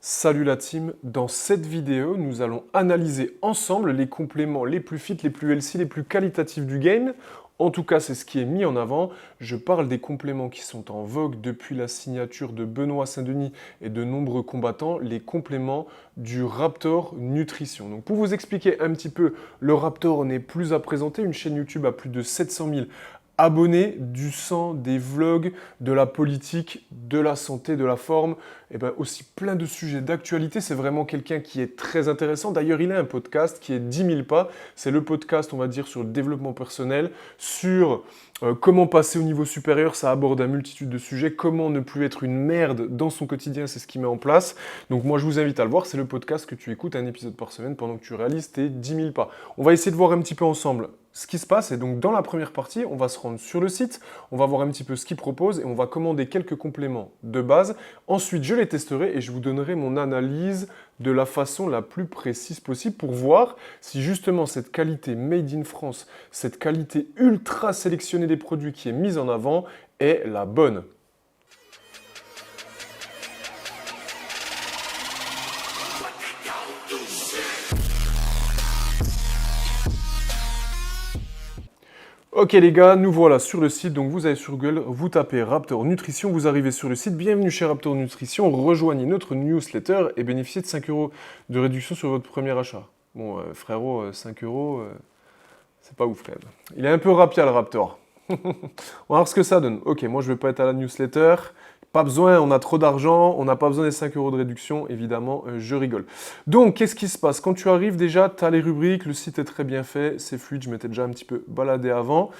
Salut la team, dans cette vidéo, nous allons analyser ensemble les compléments les plus fit, les plus healthy, les plus qualitatifs du game. En tout cas, c'est ce qui est mis en avant. Je parle des compléments qui sont en vogue depuis la signature de Benoît Saint-Denis et de nombreux combattants, les compléments du Raptor Nutrition. Donc pour vous expliquer un petit peu, le Raptor n'est plus à présenter, une chaîne YouTube à plus de 700 000 abonnés, du sang, des vlogs, de la politique, de la santé, de la forme, et ben aussi plein de sujets d'actualité. C'est vraiment quelqu'un qui est très intéressant. D'ailleurs, il a un podcast qui est 10 000 pas. C'est le podcast, on va dire, sur le développement personnel, sur comment passer au niveau supérieur. Ça aborde une multitude de sujets. Comment ne plus être une merde dans son quotidien, c'est ce qu'il met en place. Donc moi, je vous invite à le voir. C'est le podcast que tu écoutes un épisode par semaine pendant que tu réalises tes 10 000 pas. On va essayer de voir un petit peu ensemble ce qui se passe. Et donc, dans la première partie, on va se rendre sur le site, on va voir un petit peu ce qu'il propose et on va commander quelques compléments de base. Ensuite, je les testerai et je vous donnerai mon analyse de la façon la plus précise possible pour voir si justement cette qualité made in France, cette qualité ultra sélectionnée des produits qui est mise en avant est la bonne. Ok les gars, nous voilà sur le site, donc vous allez sur Google, vous tapez Raptor Nutrition, vous arrivez sur le site, bienvenue chez Raptor Nutrition, rejoignez notre newsletter et bénéficiez de 5 € de réduction sur votre premier achat. Bon frérot, 5 €, c'est pas ouf quand même. Il est un peu rapia le Raptor. On va voir ce que ça donne. Ok, moi je vais pas être à la newsletter. Pas besoin, on a trop d'argent, on n'a pas besoin des 5 € de réduction, évidemment, je rigole. Donc, qu'est-ce qui se passe? Quand tu arrives déjà, tu as les rubriques, le site est très bien fait, c'est fluide, je m'étais déjà un petit peu baladé avant.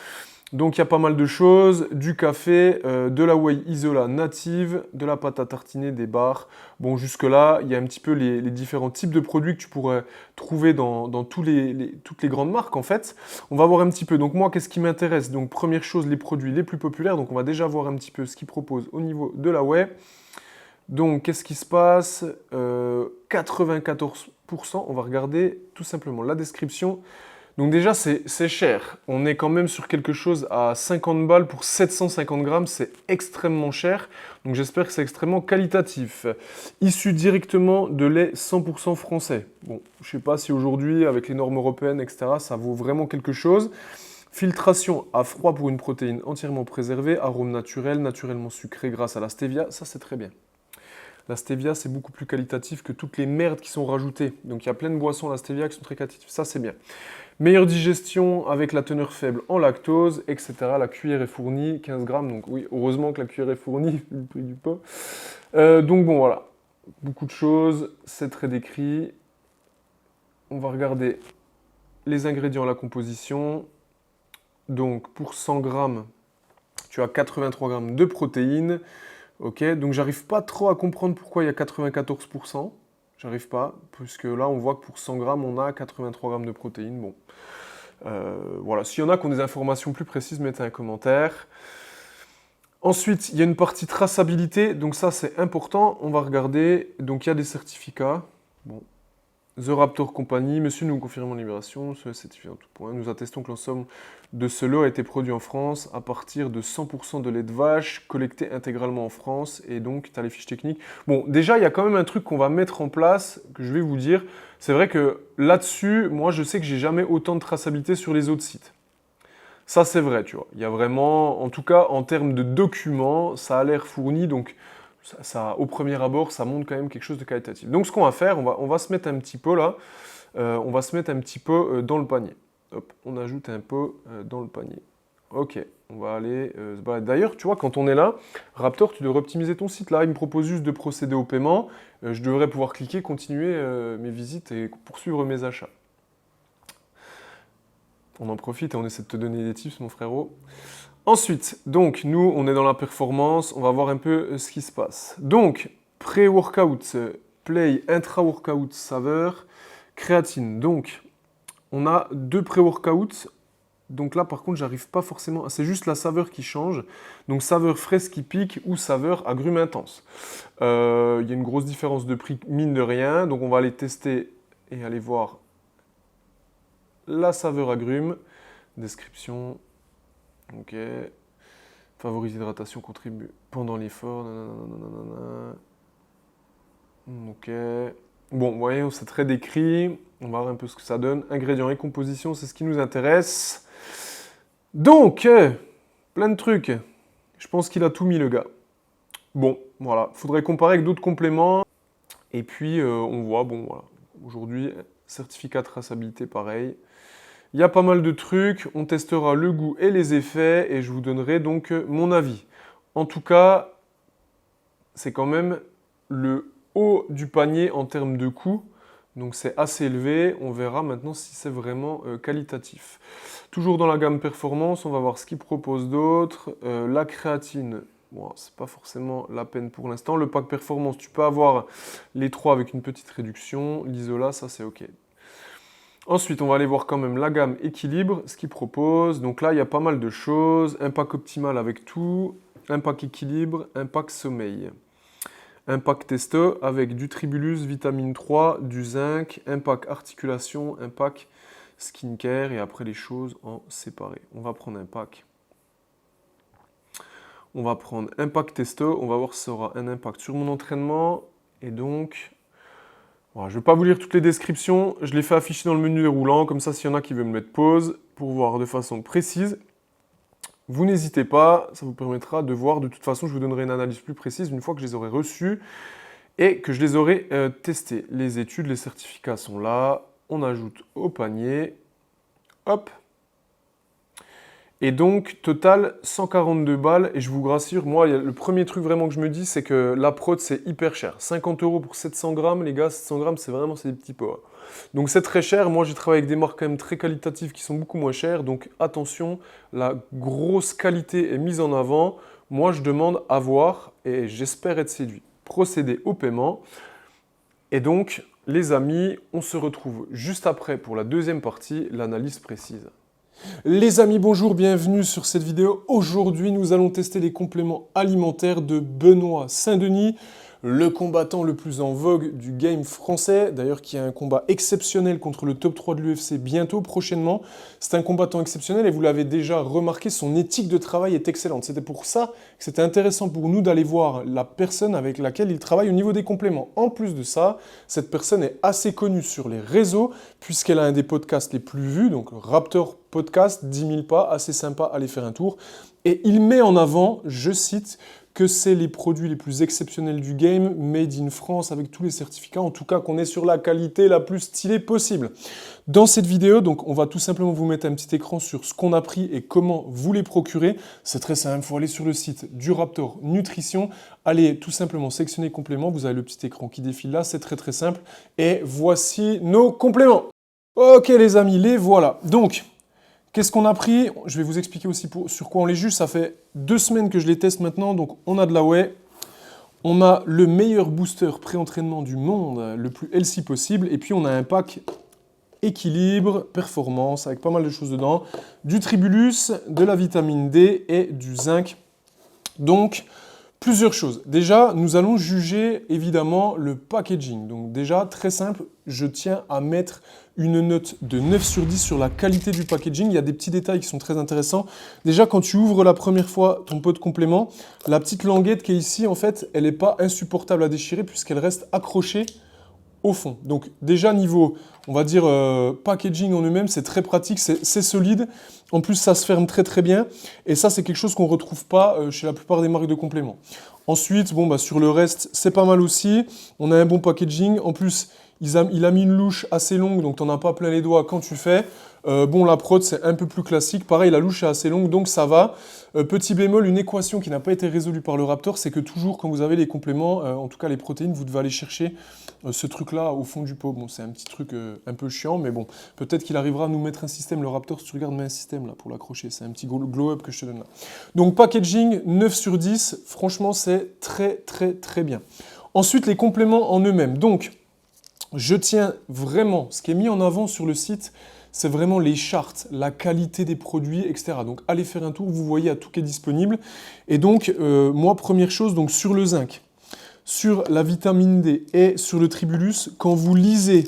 Donc il y a pas mal de choses, du café, de la whey isola native, de la pâte à tartiner, des bars. Bon, jusque-là, il y a un petit peu les différents types de produits que tu pourrais trouver dans toutes les grandes marques en fait. On va voir un petit peu. Donc moi, qu'est-ce qui m'intéresse? Donc première chose, les produits les plus populaires. Donc on va déjà voir un petit peu ce qu'ils proposent au niveau de la whey. Donc qu'est-ce qui se passe? 94%, on va regarder tout simplement la description. Donc déjà, c'est cher. On est quand même sur quelque chose à 50 balles pour 750 grammes. C'est extrêmement cher. Donc j'espère que c'est extrêmement qualitatif. Issu directement de lait 100% français. Bon, je sais pas si aujourd'hui, avec les normes européennes, etc., ça vaut vraiment quelque chose. Filtration à froid pour une protéine entièrement préservée. Arôme naturel, naturellement sucré grâce à la stevia. Ça, c'est très bien. La stevia, c'est beaucoup plus qualitatif que toutes les merdes qui sont rajoutées. Donc il y a plein de boissons à la stevia qui sont très qualitatives. Ça, c'est bien. Meilleure digestion avec la teneur faible en lactose, etc. La cuillère est fournie, 15 grammes. Donc oui, heureusement que la cuillère est fournie, vu le prix du pot. Donc bon, voilà. Beaucoup de choses, c'est très décrit. On va regarder les ingrédients, la composition. Donc pour 100 grammes, tu as 83 grammes de protéines. Ok, donc j'arrive pas trop à comprendre pourquoi il y a 94%. J'arrive pas, puisque là on voit que pour 100 grammes, on a 83 grammes de protéines. Bon, voilà. S'il y en a qui ont des informations plus précises, mettez un commentaire. Ensuite, il y a une partie traçabilité, donc ça c'est important. On va regarder, donc il y a des certificats. Bon. The Raptor Company, monsieur, nous confirmons libération, ce certifié en tout point. Nous attestons que l'ensemble de ce lot a été produit en France à partir de 100% de lait de vache, collecté intégralement en France, et donc tu as les fiches techniques. Bon, déjà, il y a quand même un truc qu'on va mettre en place, que je vais vous dire. C'est vrai que là-dessus, moi, je sais que j'ai jamais autant de traçabilité sur les autres sites. Ça, c'est vrai, tu vois. Il y a vraiment, en tout cas, en termes de documents, ça a l'air fourni, donc au premier abord, ça montre quand même quelque chose de qualitatif. Donc ce qu'on va faire, on va se mettre un petit peu là, on va se mettre un petit peu dans le panier. Hop, on ajoute un peu dans le panier. Ok, on va aller se balader. D'ailleurs, tu vois, quand on est là, Raptor, tu devrais optimiser ton site. Là, il me propose juste de procéder au paiement. Je devrais pouvoir cliquer, continuer mes visites et poursuivre mes achats. On en profite et on essaie de te donner des tips, mon frérot. Ensuite, donc, nous, on est dans la performance, on va voir un peu ce qui se passe. Donc, pré-workout, play, intra-workout, saveur, créatine. Donc, on a deux pré-workouts. Donc là, par contre, j'arrive pas forcément... C'est juste la saveur qui change. Donc, saveur fraise qui pique ou saveur agrumes intense. Il y a une grosse différence de prix, mine de rien. Donc, on va aller tester et aller voir la saveur agrumes. Description... Ok. Favorise l'hydratation, contribue pendant l'effort. Ok. Bon, vous voyez, c'est très décrit. On va voir un peu ce que ça donne. Ingrédients et composition, c'est ce qui nous intéresse. Donc, plein de trucs. Je pense qu'il a tout mis, le gars. Bon, voilà. Faudrait comparer avec d'autres compléments. Et puis, on voit, bon, voilà. Aujourd'hui, certificat de traçabilité, pareil. Il y a pas mal de trucs. On testera le goût et les effets. Et je vous donnerai donc mon avis. En tout cas, c'est quand même le haut du panier en termes de coût. Donc c'est assez élevé. On verra maintenant si c'est vraiment qualitatif. Toujours dans la gamme performance, on va voir ce qu'ils proposent d'autre. La créatine, bon, c'est pas forcément la peine pour l'instant. Le pack performance, tu peux avoir les trois avec une petite réduction. L'isola, ça c'est ok. Ensuite, on va aller voir quand même la gamme équilibre, ce qu'ils proposent. Donc là, il y a pas mal de choses. Un pack optimal avec tout. Un pack équilibre, un pack sommeil. Un pack testo avec du tribulus, vitamine 3, du zinc, un pack articulation, un pack skincare et après les choses en séparé. On va prendre un pack. On va prendre un pack testo, on va voir si ça aura un impact sur mon entraînement. Et donc, voilà, je ne vais pas vous lire toutes les descriptions, je les fais afficher dans le menu déroulant, comme ça s'il y en a qui veulent me mettre pause pour voir de façon précise. Vous n'hésitez pas, ça vous permettra de voir. De toute façon, je vous donnerai une analyse plus précise une fois que je les aurai reçus et que je les aurai testés. Les études, les certificats sont là. On ajoute au panier. Hop. Et donc, total, 142 balles. Et je vous rassure, moi, le premier truc vraiment que je me dis, c'est que la prod, c'est hyper cher. 50 € pour 700 grammes, les gars, 700 grammes, c'est des petits pots. Donc c'est très cher. Moi, j'ai travaillé avec des marques quand même très qualitatives qui sont beaucoup moins chères. Donc attention, la grosse qualité est mise en avant. Moi, je demande à voir et j'espère être séduit. Procéder au paiement. Et donc, les amis, on se retrouve juste après pour la deuxième partie, l'analyse précise. Les amis, bonjour, bienvenue sur cette vidéo. Aujourd'hui, nous allons tester les compléments alimentaires de Benoît Saint-Denis, le combattant le plus en vogue du game français, d'ailleurs qui a un combat exceptionnel contre le top 3 de l'UFC bientôt, prochainement. C'est un combattant exceptionnel et vous l'avez déjà remarqué, son éthique de travail est excellente. C'était pour ça que c'était intéressant pour nous d'aller voir la personne avec laquelle il travaille au niveau des compléments. En plus de ça, cette personne est assez connue sur les réseaux puisqu'elle a un des podcasts les plus vus, donc Raptor Podcast, 10 000 pas, assez sympa, allez faire un tour. Et il met en avant, je cite, que c'est les produits les plus exceptionnels du game, made in France, avec tous les certificats, en tout cas qu'on est sur la qualité la plus stylée possible. Dans cette vidéo, donc, on va tout simplement vous mettre un petit écran sur ce qu'on a pris et comment vous les procurer. C'est très simple, il faut aller sur le site du Raptor Nutrition, allez tout simplement sélectionner compléments, vous avez le petit écran qui défile là, c'est très très simple. Et voici nos compléments. Ok les amis, les voilà. Donc, qu'est-ce qu'on a pris? Je vais vous expliquer aussi sur quoi on les juge. Ça fait 2 semaines que je les teste maintenant. Donc, on a de la whey. On a le meilleur booster pré-entraînement du monde, le plus healthy possible. Et puis, on a un pack équilibre, performance, avec pas mal de choses dedans. Du tribulus, de la vitamine D et du zinc. Donc, plusieurs choses. Déjà, nous allons juger évidemment le packaging. Donc déjà, très simple, je tiens à mettre une note de 9 sur 10 sur la qualité du packaging. Il y a des petits détails qui sont très intéressants. Déjà, quand tu ouvres la première fois ton pot de complément, la petite languette qui est ici, en fait, elle n'est pas insupportable à déchirer puisqu'elle reste accrochée au fond. Donc déjà niveau, on va dire, packaging en eux-mêmes, c'est très pratique, c'est solide. En plus, ça se ferme très très bien. Et ça, c'est quelque chose qu'on ne retrouve pas chez la plupart des marques de compléments. Ensuite, bon, bah, sur le reste, c'est pas mal aussi. On a un bon packaging. En plus, il a mis une louche assez longue, donc tu n'en as pas plein les doigts quand tu fais. Bon, la prod, c'est un peu plus classique. Pareil, la louche est assez longue, donc ça va. Petit bémol, une équation qui n'a pas été résolue par le Raptor, c'est que toujours, quand vous avez les compléments, en tout cas les protéines, vous devez aller chercher ce truc-là au fond du pot. Bon, c'est un petit truc un peu chiant, mais bon, peut-être qu'il arrivera à nous mettre un système. Le Raptor, si tu regardes, met un système là pour l'accrocher. C'est un petit glow-up que je te donne là. Donc, packaging, 9 sur 10. Franchement, c'est très, très, très bien. Ensuite, les compléments en eux-mêmes. Donc, je tiens vraiment, ce qui est mis en avant sur le site, c'est vraiment les chartes, la qualité des produits, etc. Donc, allez faire un tour, vous voyez à tout qui est disponible. Et donc, moi, première chose, donc sur le zinc, sur la vitamine D et sur le tribulus, quand vous lisez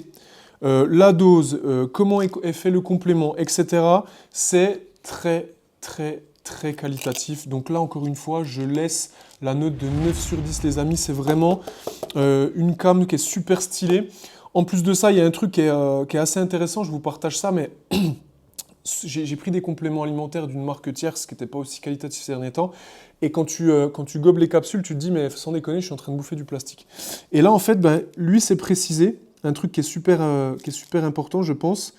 la dose, comment est fait le complément, etc., c'est très, très, très qualitatif. Donc là, encore une fois, je laisse la note de 9 sur 10, les amis. C'est vraiment une cam qui est super stylée. En plus de ça, il y a un truc qui est assez intéressant. Je vous partage ça, mais j'ai pris des compléments alimentaires d'une marque tierce qui n'était pas aussi qualitatif ces derniers temps. Et quand tu gobes les capsules, tu te dis, mais sans déconner, je suis en train de bouffer du plastique. Et là, en fait, ben, lui, c'est précisé, un truc qui est super important, je pense,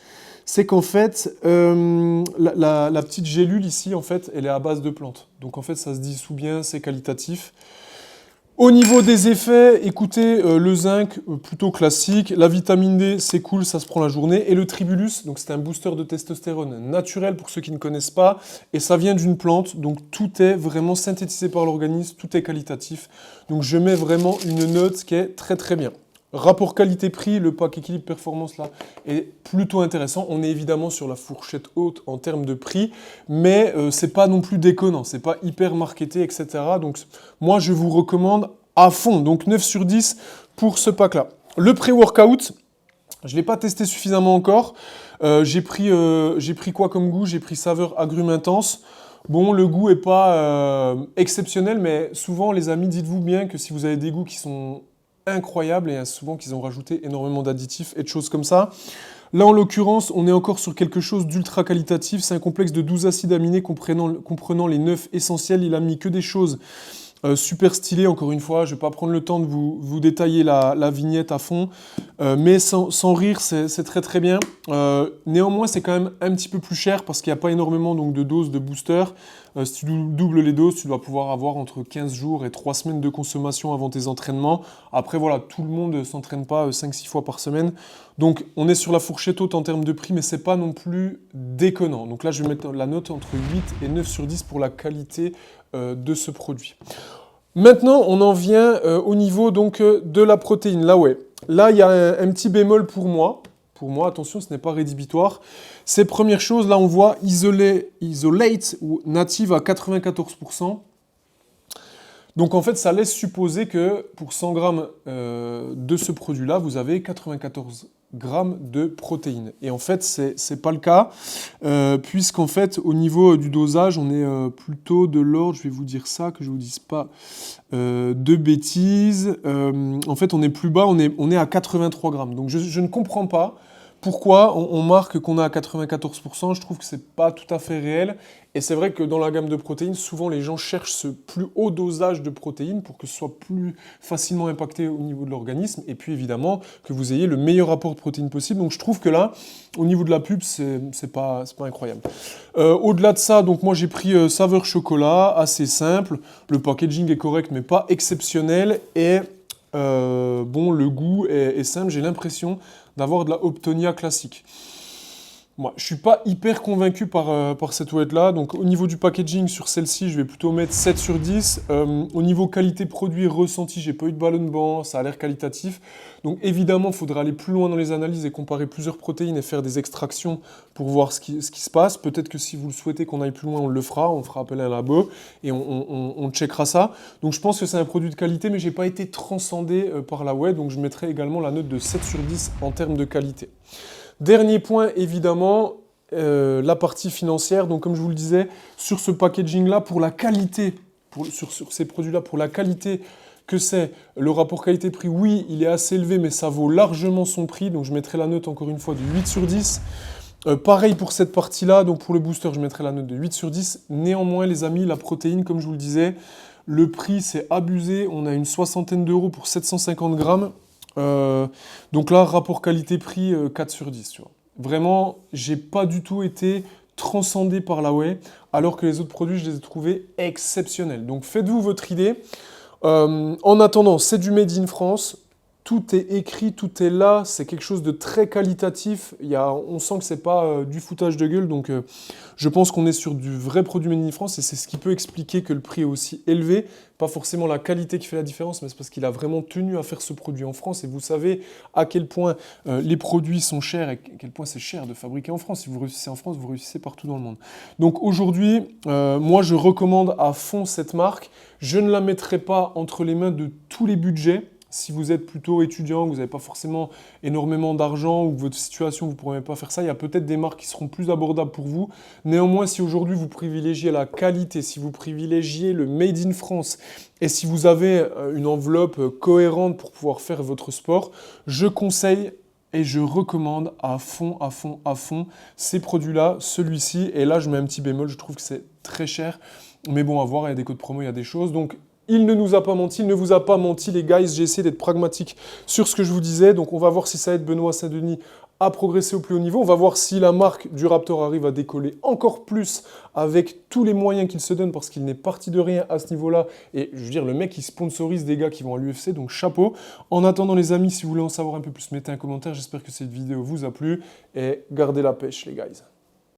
c'est qu'en fait, la petite gélule ici, en fait, elle est à base de plantes. Donc, en fait, ça se dissout bien, c'est qualitatif. Au niveau des effets, écoutez, le zinc, plutôt classique. La vitamine D, c'est cool, ça se prend la journée. Et le tribulus, donc c'est un booster de testostérone naturel pour ceux qui ne connaissent pas. Et ça vient d'une plante, donc tout est vraiment synthétisé par l'organisme, tout est qualitatif. Donc je mets vraiment une note qui est très très bien. Rapport qualité-prix, le pack équilibre performance là est plutôt intéressant. On est évidemment sur la fourchette haute en termes de prix, mais c'est pas non plus déconnant, c'est pas hyper marketé, etc. Donc moi je vous recommande à fond, donc 9 sur 10 pour ce pack là. Le pré-workout, je ne l'ai pas testé suffisamment encore. J'ai pris quoi comme goût? J'ai pris saveur agrumes intense. Bon, le goût n'est pas exceptionnel, mais souvent les amis, dites-vous bien que si vous avez des goûts qui sont incroyable et souvent qu'ils ont rajouté énormément d'additifs et de choses comme ça. Là, en l'occurrence, on est encore sur quelque chose d'ultra qualitatif. C'est un complexe de 12 acides aminés comprenant les 9 essentiels. Il a mis que des choses super stylées. Encore une fois, je ne vais pas prendre le temps de vous détailler la vignette à fond. Mais sans rire, c'est très très bien. Néanmoins, c'est quand même un petit peu plus cher parce qu'il n'y a pas énormément donc, de doses de booster. Si tu doubles les doses, tu dois pouvoir avoir entre 15 jours et 3 semaines de consommation avant tes entraînements. Après, voilà, tout le monde ne s'entraîne pas 5-6 fois par semaine. Donc, on est sur la fourchette haute en termes de prix, mais ce n'est pas non plus déconnant. Donc là, je vais mettre la note entre 8 et 9 sur 10 pour la qualité de ce produit. Maintenant, on en vient au niveau donc, de la protéine. Là, ouais. Là, il y a un petit bémol pour moi. Pour moi, attention, ce n'est pas rédhibitoire. Ces premières choses, là, on voit isolate ou native à 94%. Donc, en fait, ça laisse supposer que pour 100 grammes de ce produit-là, vous avez 94 grammes de protéines. Et en fait, c'est pas le cas, puisqu'en fait, au niveau du dosage, on est plutôt de l'ordre, je vais vous dire ça, que je ne vous dise pas de bêtises. En fait, on est plus bas, on est à 83 grammes. Donc, je ne comprends pas pourquoi on marque qu'on est à 94%. Je trouve que c'est pas tout à fait réel. Et c'est vrai que dans la gamme de protéines, souvent les gens cherchent ce plus haut dosage de protéines pour que ce soit plus facilement impacté au niveau de l'organisme. Et puis évidemment, que vous ayez le meilleur apport de protéines possible. Donc je trouve que là, au niveau de la pub, c'est pas incroyable. Au-delà de ça, donc moi j'ai pris saveur chocolat, assez simple. Le packaging est correct, mais pas exceptionnel. Et bon, le goût est simple. J'ai l'impression d'avoir de la Optonia classique. Moi, je ne suis pas hyper convaincu par cette ouette-là. Donc, au niveau du packaging, sur celle-ci, je vais plutôt mettre 7 sur 10. Au niveau qualité produit ressenti, j'ai pas eu de ballonnement, ça a l'air qualitatif. Donc, évidemment, il faudra aller plus loin dans les analyses et comparer plusieurs protéines et faire des extractions pour voir ce qui se passe. Peut-être que si vous le souhaitez qu'on aille plus loin, on le fera. On fera appel à un labo et on checkera ça. Donc, je pense que c'est un produit de qualité, mais je n'ai pas été transcendé par la web. Donc, je mettrai également la note de 7 sur 10 en termes de qualité. Dernier point, évidemment, la partie financière. Donc, comme je vous le disais, sur ce packaging-là, pour la qualité, sur ces produits-là, pour la qualité que c'est, le rapport qualité-prix, oui, il est assez élevé, mais ça vaut largement son prix. Donc, je mettrai la note, encore une fois, de 8 sur 10. Pareil pour cette partie-là. Donc, pour le booster, je mettrai la note de 8 sur 10. Néanmoins, les amis, la protéine, comme je vous le disais, le prix, c'est abusé. On a une soixantaine d'euros pour 750 grammes. Donc là, rapport qualité-prix, 4 sur 10. Tu vois. Vraiment, j'ai pas du tout été transcendé par la whey, alors que les autres produits, je les ai trouvés exceptionnels. Donc faites-vous votre idée. En attendant, c'est du Made in France. Tout est écrit, tout est là. C'est quelque chose de très qualitatif. On sent que c'est pas du foutage de gueule. Donc je pense qu'on est sur du vrai produit Made in France et c'est ce qui peut expliquer que le prix est aussi élevé. Pas forcément la qualité qui fait la différence, mais c'est parce qu'il a vraiment tenu à faire ce produit en France. Et vous savez à quel point les produits sont chers et à quel point c'est cher de fabriquer en France. Si vous réussissez en France, vous réussissez partout dans le monde. Donc aujourd'hui, moi je recommande à fond cette marque. Je ne la mettrai pas entre les mains de tous les budgets. Si vous êtes plutôt étudiant, que vous n'avez pas forcément énormément d'argent ou que votre situation, vous ne pourrez pas faire ça, il y a peut-être des marques qui seront plus abordables pour vous. Néanmoins, si aujourd'hui vous privilégiez la qualité, si vous privilégiez le Made in France et si vous avez une enveloppe cohérente pour pouvoir faire votre sport, je conseille et je recommande à fond ces produits-là, celui-ci. Et là, je mets un petit bémol, je trouve que c'est très cher. Mais bon, à voir, il y a des codes promo, il y a des choses. Donc, il ne nous a pas menti, il ne vous a pas menti, les guys. J'ai essayé d'être pragmatique sur ce que je vous disais. Donc, on va voir si ça aide Benoît Saint-Denis à progresser au plus haut niveau. On va voir si la marque du Raptor arrive à décoller encore plus avec tous les moyens qu'il se donne parce qu'il n'est parti de rien à ce niveau-là. Et je veux dire, le mec, il sponsorise des gars qui vont à l'UFC, donc chapeau. En attendant, les amis, si vous voulez en savoir un peu plus, mettez un commentaire. J'espère que cette vidéo vous a plu et gardez la pêche, les guys.